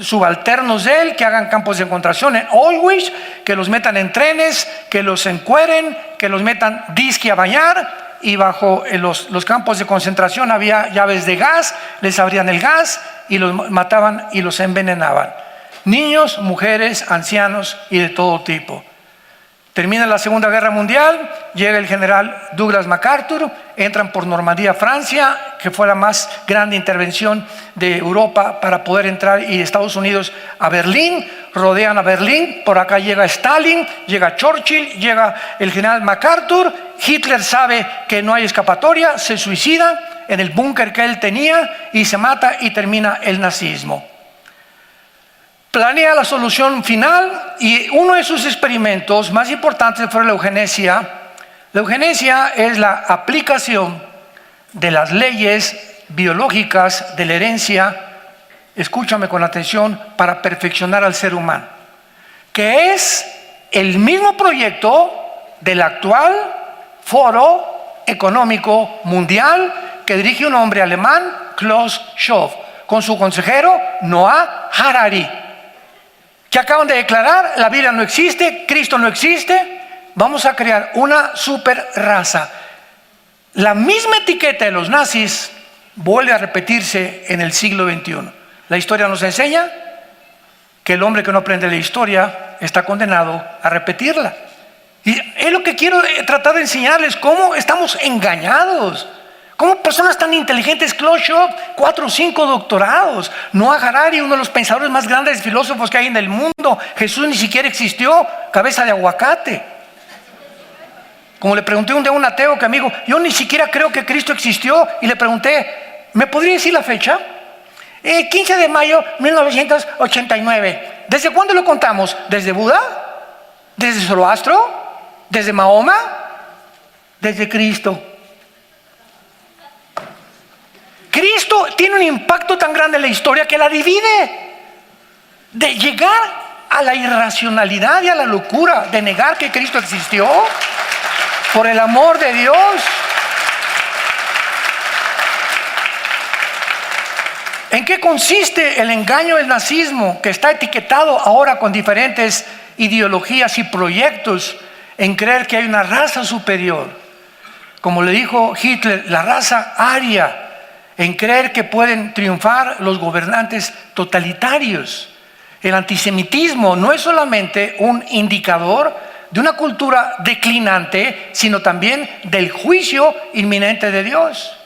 subalternos de él que hagan campos de concentración en Auschwitz, que los metan en trenes, que los encueren, que los metan disque a bañar. Y bajo los campos de concentración había llaves de gas, les abrían el gas y los mataban y los envenenaban. Niños, mujeres, ancianos y de todo tipo. Termina la Segunda Guerra Mundial, llega el general Douglas MacArthur, entran por Normandía, Francia, que fue la más grande intervención de Europa para poder entrar, y Estados Unidos a Berlín, rodean a Berlín, por acá llega Stalin, llega Churchill, llega el general MacArthur. Hitler sabe que no hay escapatoria, se suicida en el búnker que él tenía y se mata, y termina el nazismo. Planea la solución final, y uno de sus experimentos más importantes fue la eugenesia. La eugenesia es la aplicación de las leyes biológicas de la herencia, escúchame con atención, para perfeccionar al ser humano, que es el mismo proyecto del actual Foro Económico Mundial que dirige un hombre alemán, Klaus Schwab, con su consejero Noah Harari, que acaban de declarar: la Biblia no existe, Cristo no existe, vamos a crear una super raza. La misma etiqueta de los nazis vuelve a repetirse en el siglo XXI. La historia nos enseña que el hombre que no aprende la historia está condenado a repetirla. Y es lo que quiero tratar de enseñarles: cómo estamos engañados. ¿Cómo personas tan inteligentes, Klaus Schwab, 4 o 5 doctorados, Noah Harari, uno de los pensadores más grandes filósofos que hay en el mundo, Jesús ni siquiera existió, cabeza de aguacate? Como le pregunté un día a un ateo que me dijo: yo ni siquiera creo que Cristo existió, y le pregunté: ¿me podría decir la fecha? 15 de mayo 1989. ¿Desde cuándo lo contamos? ¿Desde Buda? ¿Desde Zoroastro? ¿Desde Mahoma? Desde Cristo. Cristo tiene un impacto tan grande en la historia que la divide. De llegar a la irracionalidad y a la locura de negar que Cristo existió, por el amor de Dios. ¿En qué consiste el engaño del nazismo, que está etiquetado ahora con diferentes ideologías y proyectos en creer que hay una raza superior? Como le dijo Hitler, la raza aria, en creer que pueden triunfar los gobernantes totalitarios. El antisemitismo no es solamente un indicador de una cultura declinante, sino también del juicio inminente de Dios.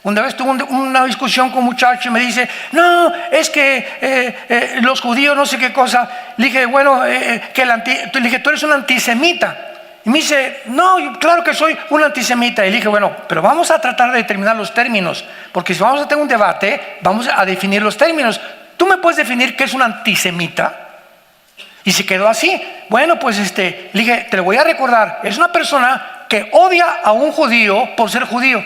Una vez tuve una discusión con un muchacho y me dice: no, es que los judíos no sé qué cosa. Le dije: bueno, le dije, tú eres un antisemita. Y me dice: no, claro que soy un antisemita. Y le dije: bueno, pero vamos a tratar de determinar los términos, porque si vamos a tener un debate, vamos a definir los términos. ¿Tú me puedes definir qué es un antisemita? Y se quedó así. Bueno, pues le dije: te lo voy a recordar, es una persona que odia a un judío por ser judío.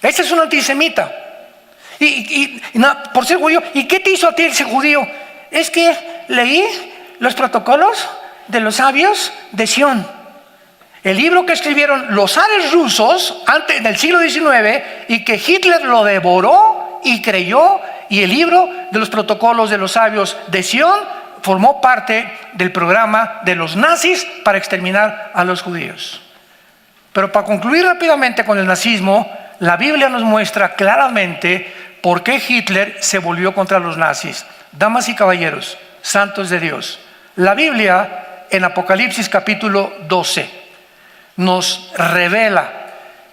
Ese es un antisemita. Por ser judío. ¿Y qué te hizo a ti ese judío? Es que leí los protocolos de los sabios de Sion, el libro que escribieron los zares rusos antes del siglo XIX, y que Hitler lo devoró y creyó, y el libro de los protocolos de los sabios de Sion formó parte del programa de los nazis para exterminar a los judíos. Pero para concluir rápidamente con el nazismo, la Biblia nos muestra claramente por qué Hitler se volvió contra los nazis. Damas y caballeros, santos de Dios, la Biblia en Apocalipsis capítulo 12 nos revela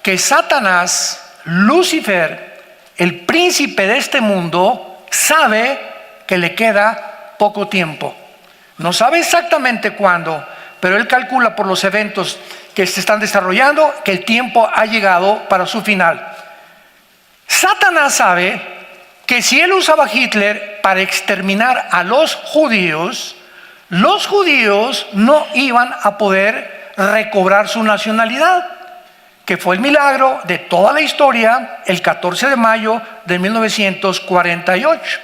que Satanás, Lucifer, el príncipe de este mundo, sabe que le queda poco tiempo. No sabe exactamente cuándo, pero él calcula por los eventos que se están desarrollando que el tiempo ha llegado para su final. Satanás sabe que si él usaba a Hitler para exterminar a los judíos no iban a poder recobrar su nacionalidad, que fue el milagro de toda la historia, el 14 de mayo de 1948,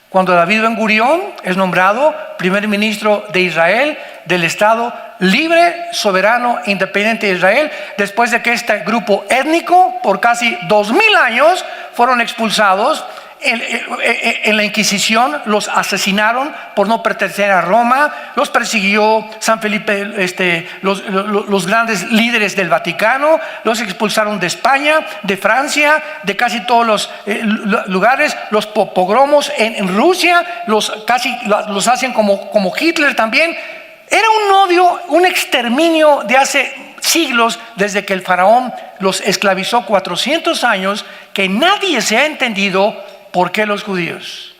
cuando David Ben Gurión es nombrado primer ministro de Israel, del Estado libre, soberano, independiente de Israel, después de que este grupo étnico por casi 2000 años fueron expulsados. En la Inquisición los asesinaron por no pertenecer a Roma, los persiguió San Felipe, los grandes líderes del Vaticano, los expulsaron de España, de Francia, de casi todos los lugares, los pogromos en Rusia, casi los hacen como Hitler también. Era un odio, un exterminio de hace siglos, desde que el faraón los esclavizó 400 años, que nadie se ha entendido. ¿Por qué los judíos?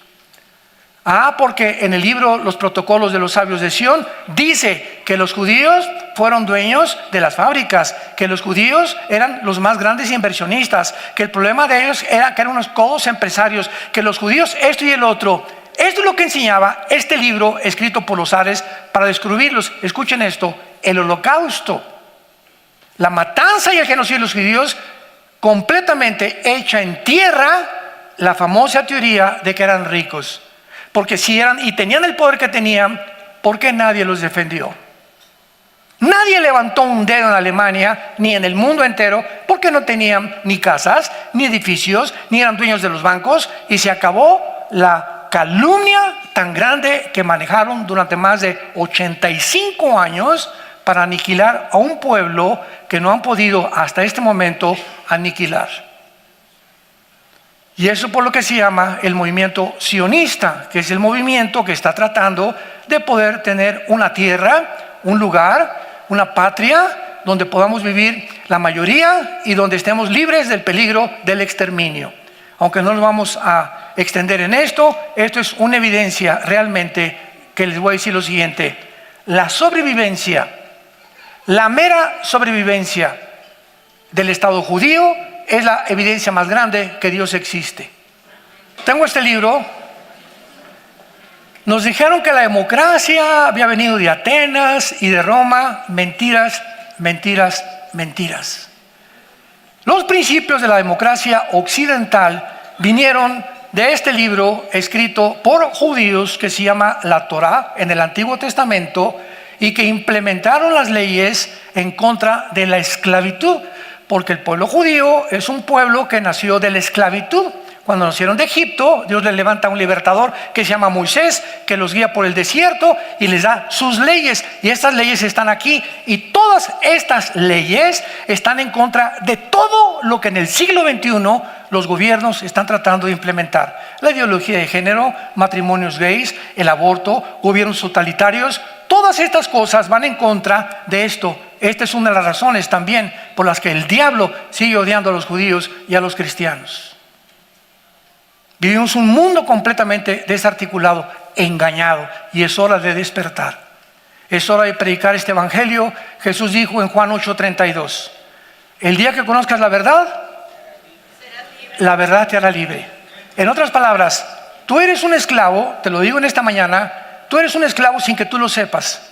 Porque en el libro Los Protocolos de los Sabios de Sión dice que los judíos fueron dueños de las fábricas, que los judíos eran los más grandes inversionistas, que el problema de ellos era que eran unos codos empresarios, que los judíos esto y el otro. Esto es lo que enseñaba este libro escrito por los zares para descubrirlos. Escuchen esto: el holocausto, la matanza y el genocidio de los judíos, completamente hecha en tierra. La famosa teoría de que eran ricos, porque si eran y tenían el poder que tenían, ¿por qué nadie los defendió? Nadie levantó un dedo en Alemania ni en el mundo entero, porque no tenían ni casas, ni edificios, ni eran dueños de los bancos, y se acabó la calumnia tan grande que manejaron durante más de 85 años para aniquilar a un pueblo que no han podido hasta este momento aniquilar. Y eso por lo que se llama el movimiento sionista, que es el movimiento que está tratando de poder tener una tierra, un lugar, una patria donde podamos vivir la mayoría y donde estemos libres del peligro del exterminio. Aunque no nos vamos a extender en esto es una evidencia realmente que les voy a decir lo siguiente: la sobrevivencia, la mera sobrevivencia del Estado judío es la evidencia más grande que Dios existe. Tengo este libro. Nos dijeron que la democracia había venido de Atenas y de Roma. Mentiras, mentiras, mentiras. Los principios de la democracia occidental vinieron de este libro escrito por judíos que se llama la Torá en el Antiguo Testamento, y que implementaron las leyes en contra de la esclavitud. Porque el pueblo judío es un pueblo que nació de la esclavitud. Cuando nacieron de Egipto, Dios les levanta un libertador que se llama Moisés, que los guía por el desierto y les da sus leyes. Y estas leyes están aquí. Y todas estas leyes están en contra de todo lo que en el siglo XXI los gobiernos están tratando de implementar. La ideología de género, matrimonios gays, el aborto, gobiernos totalitarios. Todas estas cosas van en contra de esto. Esta es una de las razones también por las que el diablo sigue odiando a los judíos y a los cristianos. Vivimos un mundo completamente desarticulado, engañado, y es hora de despertar. Es hora de predicar este evangelio. Jesús dijo en Juan 8:32: el día que conozcas la verdad te hará libre. En otras palabras, tú eres un esclavo, te lo digo en esta mañana, tú eres un esclavo sin que tú lo sepas,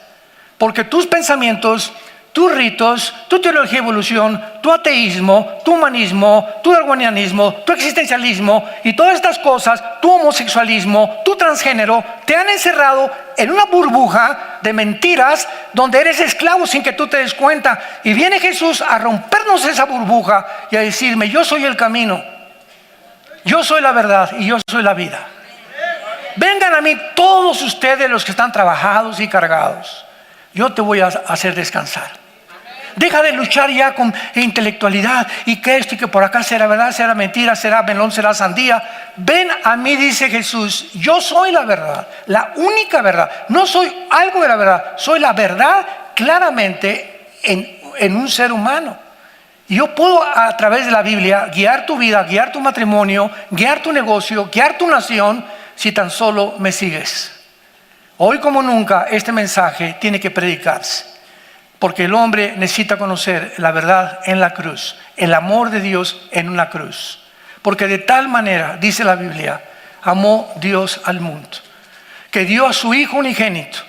porque tus pensamientos, tus ritos, tu teología de evolución, tu ateísmo, tu humanismo, tu darwinianismo, tu existencialismo y todas estas cosas, tu homosexualismo, tu transgénero, te han encerrado en una burbuja de mentiras donde eres esclavo sin que tú te des cuenta. Y viene Jesús a rompernos esa burbuja y a decirme: yo soy el camino, yo soy la verdad y yo soy la vida. Vengan a mí todos ustedes los que están trabajados y cargados, yo te voy a hacer descansar. Deja de luchar ya con intelectualidad y que esto y que por acá será verdad, será mentira, será melón, será sandía. Ven a mí, dice Jesús, yo soy la verdad, la única verdad. No soy algo de la verdad, soy la verdad claramente en un ser humano. Y yo puedo, a través de la Biblia, guiar tu vida, guiar tu matrimonio, guiar tu negocio, guiar tu nación, si tan solo me sigues. Hoy como nunca este mensaje tiene que predicarse, porque el hombre necesita conocer la verdad en la cruz, el amor de Dios en una cruz. Porque de tal manera, dice la Biblia, amó Dios al mundo, que dio a su Hijo unigénito,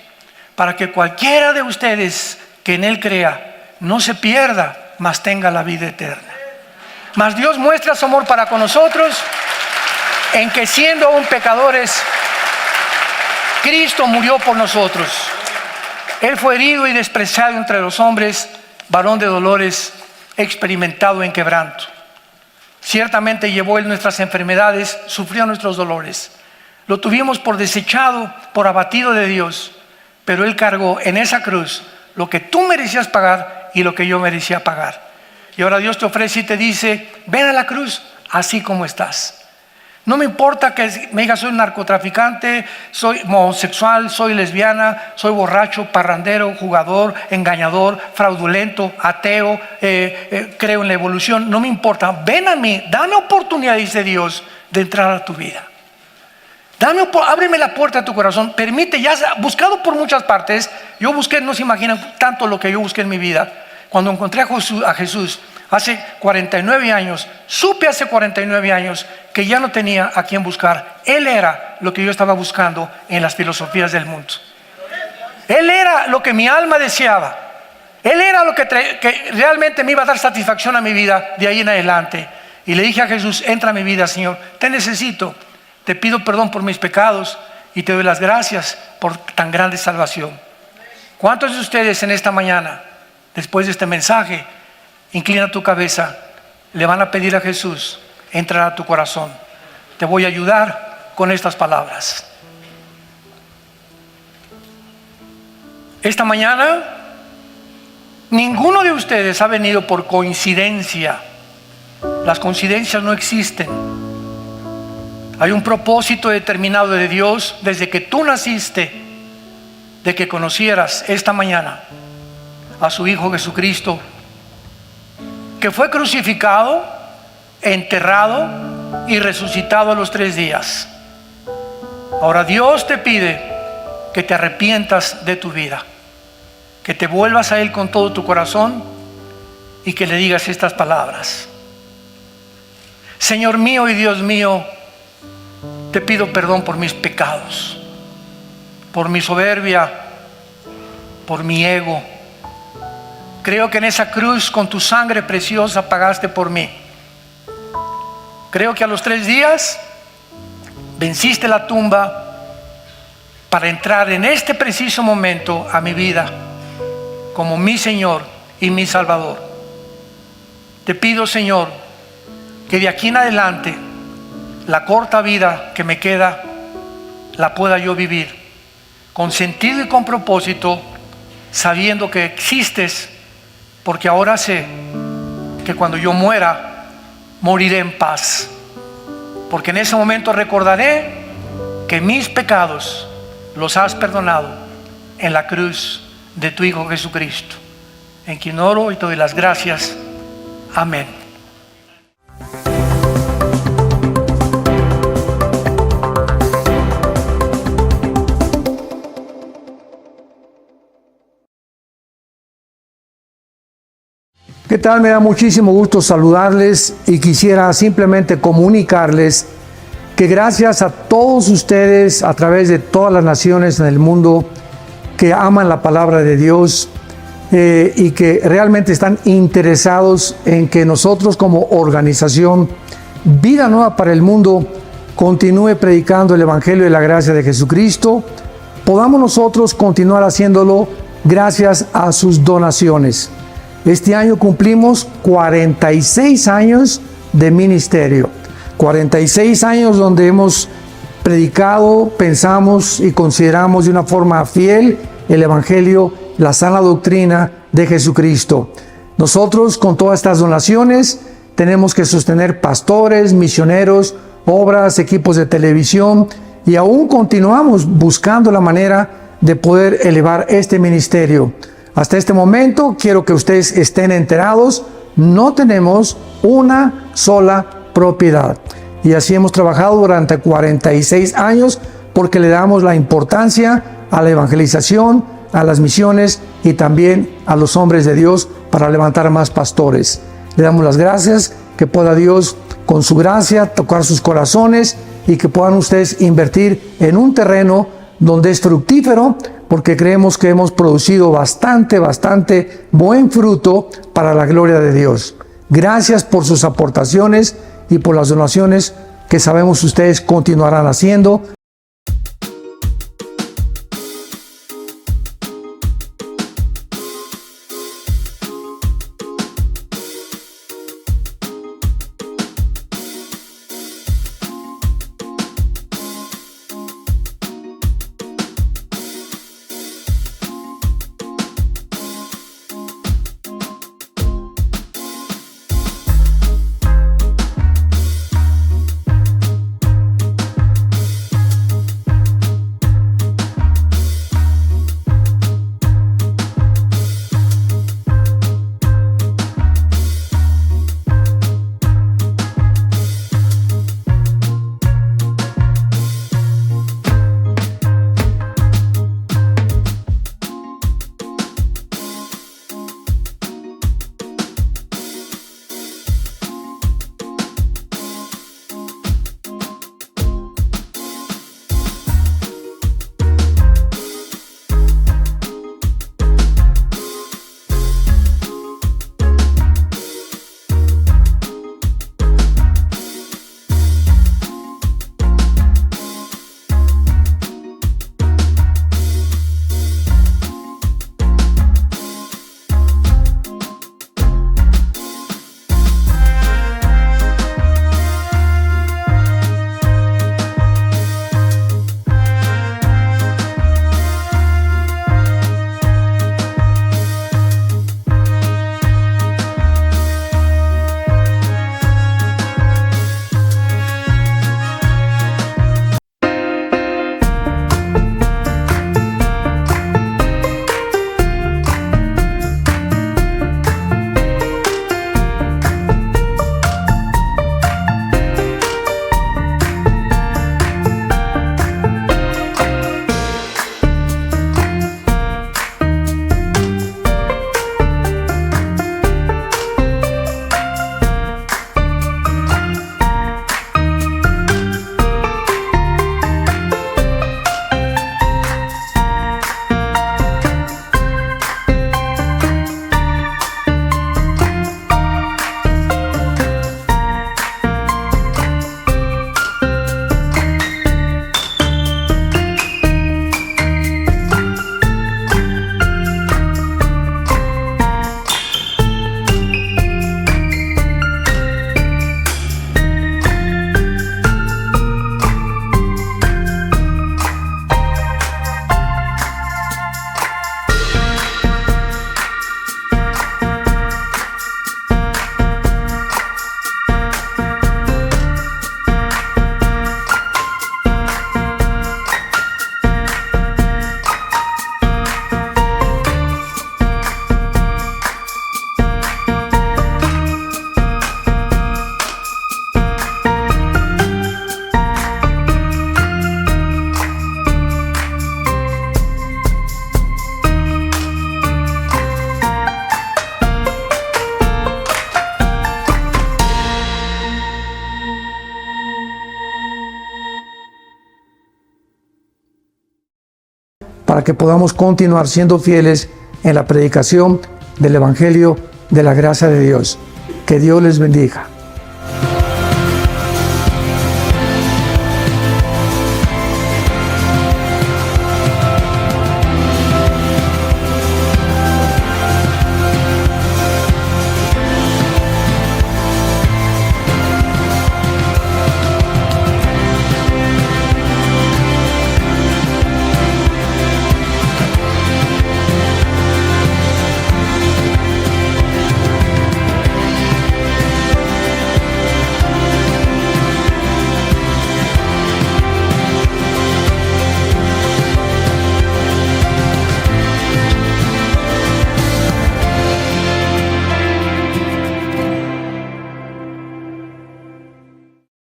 para que cualquiera de ustedes que en Él crea no se pierda, mas tenga la vida eterna. Mas Dios muestra su amor para con nosotros en que, siendo aún pecadores, Cristo murió por nosotros. Él fue herido y despreciado entre los hombres, varón de dolores, experimentado en quebranto. Ciertamente llevó Él nuestras enfermedades, sufrió nuestros dolores. Lo tuvimos por desechado, por abatido de Dios, pero Él cargó en esa cruz lo que tú merecías pagar y lo que yo merecía pagar. Y ahora Dios te ofrece y te dice, ven a la cruz así como estás. No me importa que me digas soy narcotraficante, soy homosexual, soy lesbiana, soy borracho, parrandero, jugador, engañador, fraudulento, ateo, creo en la evolución. No me importa, ven a mí, dame oportunidad, dice Dios, de entrar a tu vida. Ábreme la puerta de tu corazón, permite, ya buscado por muchas partes. Yo busqué, no se imaginan tanto lo que yo busqué en mi vida. Cuando encontré a Jesús hace 49 años, supe hace 49 años que ya no tenía a quién buscar. Él era lo que yo estaba buscando en las filosofías del mundo. Él era lo que mi alma deseaba. Él era lo que realmente me iba a dar satisfacción a mi vida de ahí en adelante. Y le dije a Jesús, entra a mi vida, Señor, te necesito. Te pido perdón por mis pecados y te doy las gracias por tan grande salvación. ¿Cuántos de ustedes en esta mañana, después de este mensaje, inclina tu cabeza, le van a pedir a Jesús entrar a tu corazón? Te voy a ayudar con estas palabras. Esta mañana, ninguno de ustedes ha venido por coincidencia. Las coincidencias no existen. Hay un propósito determinado de Dios desde que tú naciste, de que conocieras esta mañana a su Hijo Jesucristo, que fue crucificado, enterrado y resucitado a los 3 días. Ahora Dios te pide que te arrepientas de tu vida, que te vuelvas a Él con todo tu corazón y que le digas estas palabras: Señor mío y Dios mío, te pido perdón por mis pecados, por mi soberbia, por mi ego. Creo que en esa cruz con tu sangre preciosa pagaste por mí. Creo que a los 3 días venciste la tumba para entrar en este preciso momento a mi vida como mi Señor y mi Salvador. Te pido, Señor, que de aquí en adelante la corta vida que me queda la pueda yo vivir con sentido y con propósito, sabiendo que existes, porque ahora sé que cuando yo muera, moriré en paz, porque en ese momento recordaré que mis pecados los has perdonado en la cruz de tu Hijo Jesucristo, en quien oro y te doy las gracias. Amén. ¿Qué tal? Me da muchísimo gusto saludarles y quisiera simplemente comunicarles que gracias a todos ustedes a través de todas las naciones en el mundo que aman la palabra de Dios y que realmente están interesados en que nosotros como organización Vida Nueva para el Mundo continúe predicando el Evangelio de la gracia de Jesucristo, podamos nosotros continuar haciéndolo gracias a sus donaciones. Este año cumplimos 46 años de ministerio, 46 años donde hemos predicado, pensamos y consideramos de una forma fiel el Evangelio, la sana doctrina de Jesucristo. Nosotros con todas estas donaciones tenemos que sostener pastores, misioneros, obras, equipos de televisión y aún continuamos buscando la manera de poder elevar este ministerio. Hasta este momento, quiero que ustedes estén enterados, no tenemos una sola propiedad. Y así hemos trabajado durante 46 años porque le damos la importancia a la evangelización, a las misiones y también a los hombres de Dios para levantar más pastores. Le damos las gracias, que pueda Dios con su gracia tocar sus corazones y que puedan ustedes invertir en un terreno donde es fructífero, porque creemos que hemos producido bastante buen fruto para la gloria de Dios. Gracias por sus aportaciones y por las donaciones que sabemos ustedes continuarán haciendo. para que podamos continuar siendo fieles en la predicación del Evangelio de la gracia de Dios. Que Dios les bendiga.